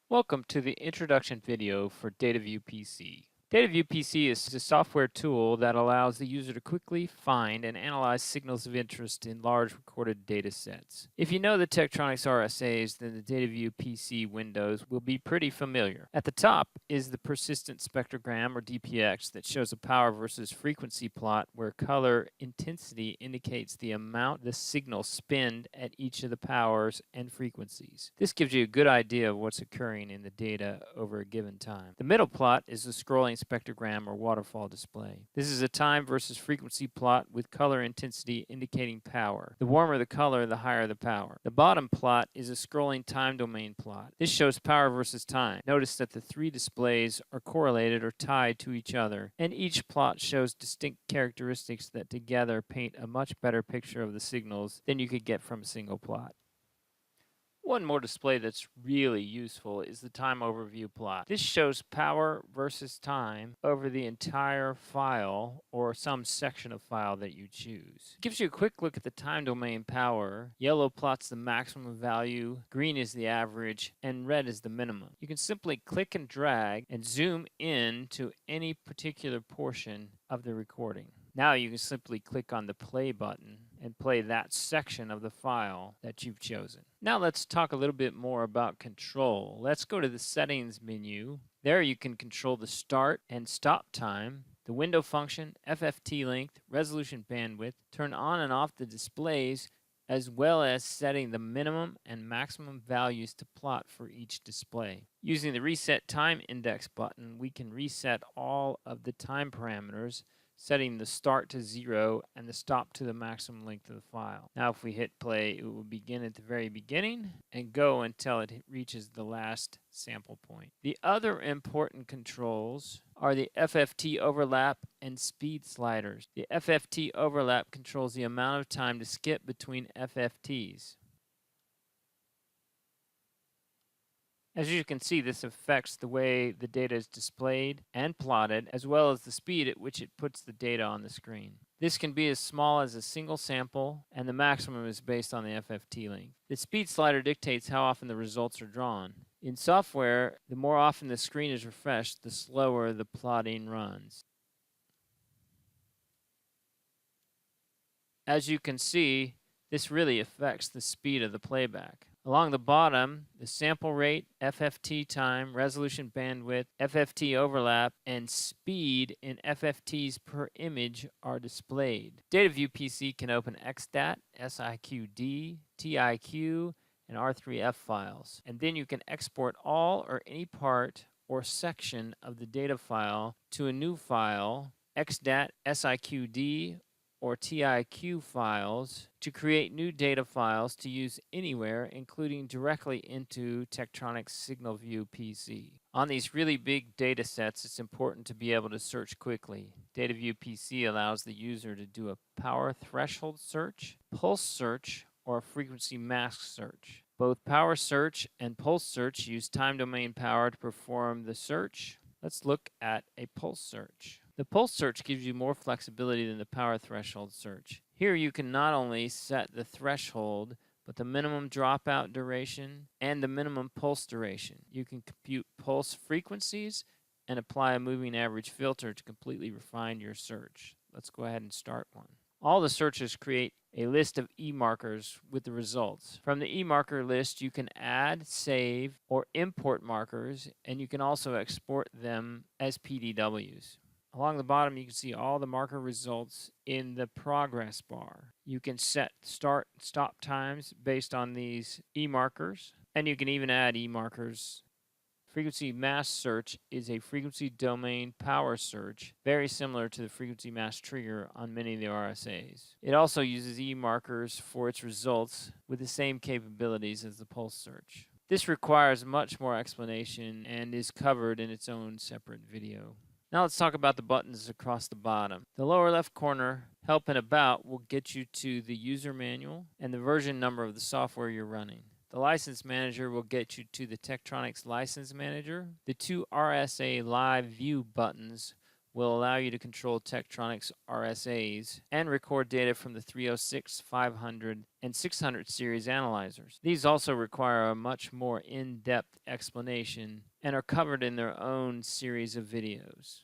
Welcome to the introduction video for DataVu-PC. DataVu-PC is a software tool that allows the user to quickly find and analyze signals of interest in large recorded data sets. If you know the Tektronix RSAs, then the DataVu-PC windows will be pretty familiar. At the top is the persistent spectrogram, or DPX, that shows a power versus frequency plot where color intensity indicates the amount the signal spend at each of the powers and frequencies. This gives you a good idea of what's occurring in the data over a given time. The middle plot is the scrolling spectrogram or waterfall display. This is a time versus frequency plot with color intensity indicating power. The warmer the color, the higher the power. The bottom plot is a scrolling time domain plot. This shows power versus time. Notice that the three displays are correlated or tied to each other, and each plot shows distinct characteristics that together paint a much better picture of the signals than you could get from a single plot. One more display that's really useful is the time overview plot. This shows power versus time over the entire file or some section of file that you choose. It gives you a quick look at the time domain power. Yellow plots the maximum value, green is the average, and red is the minimum. You can simply click and drag and zoom in to any particular portion of the recording. Now you can simply click on the play button and play that section of the file that you've chosen. Now let's talk a little bit more about control. Let's go to the settings menu. There you can control the start and stop time, the window function, FFT length, resolution bandwidth, turn on and off the displays, as well as setting the minimum and maximum values to plot for each display. Using the Reset Time Index button, we can reset all of the time parameters, setting the start to 0 and the stop to the maximum length of the file. Now if we hit play, it will begin at the very beginning and go until it reaches the last sample point. The other important controls are the FFT overlap and speed sliders. The FFT overlap controls the amount of time to skip between FFTs. As you can see, this affects the way the data is displayed and plotted, as well as the speed at which it puts the data on the screen. This can be as small as a single sample, and the maximum is based on the FFT length. The speed slider dictates how often the results are drawn. In software, the more often the screen is refreshed, the slower the plotting runs. As you can see, this really affects the speed of the playback. Along the bottom, the sample rate, FFT time, resolution bandwidth, FFT overlap, and speed in FFTs per image are displayed. DataVu-PC can open XDAT, SIQD, TIQ, and R3F files. And then you can export all or any part or section of the data file to a new file, XDAT, SIQD, or TIQ files, to create new data files to use anywhere, including directly into Tektronix SignalView PC. On these really big data sets, it's important to be able to search quickly. DataVu-PC allows the user to do a power threshold search, pulse search, or a frequency mask search. Both power search and pulse search use time domain power to perform the search. Let's look at a pulse search. The pulse search gives you more flexibility than the power threshold search. Here you can not only set the threshold, but the minimum dropout duration and the minimum pulse duration. You can compute pulse frequencies and apply a moving average filter to completely refine your search. Let's go ahead and start one. All the searches create a list of e-markers with the results. From the e-marker list, you can add, save, or import markers, and you can also export them as PDWs. Along the bottom, you can see all the marker results in the progress bar. You can set start and stop times based on these e-markers, and you can even add e-markers. Frequency mask search is a frequency domain power search, very similar to the frequency mask trigger on many of the RSAs. It also uses e-markers for its results with the same capabilities as the pulse search. This requires much more explanation and is covered in its own separate video. Now let's talk about the buttons across the bottom. The lower left corner, Help and About, will get you to the user manual and the version number of the software you're running. The License Manager will get you to the Tektronix License Manager. The two RSA Live View buttons will allow you to control Tektronix RSAs and record data from the 306, 500, and 600 series analyzers. These also require a much more in-depth explanation and are covered in their own series of videos.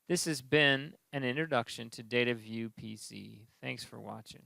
This has been an introduction to DataVu-PC. Thanks for watching.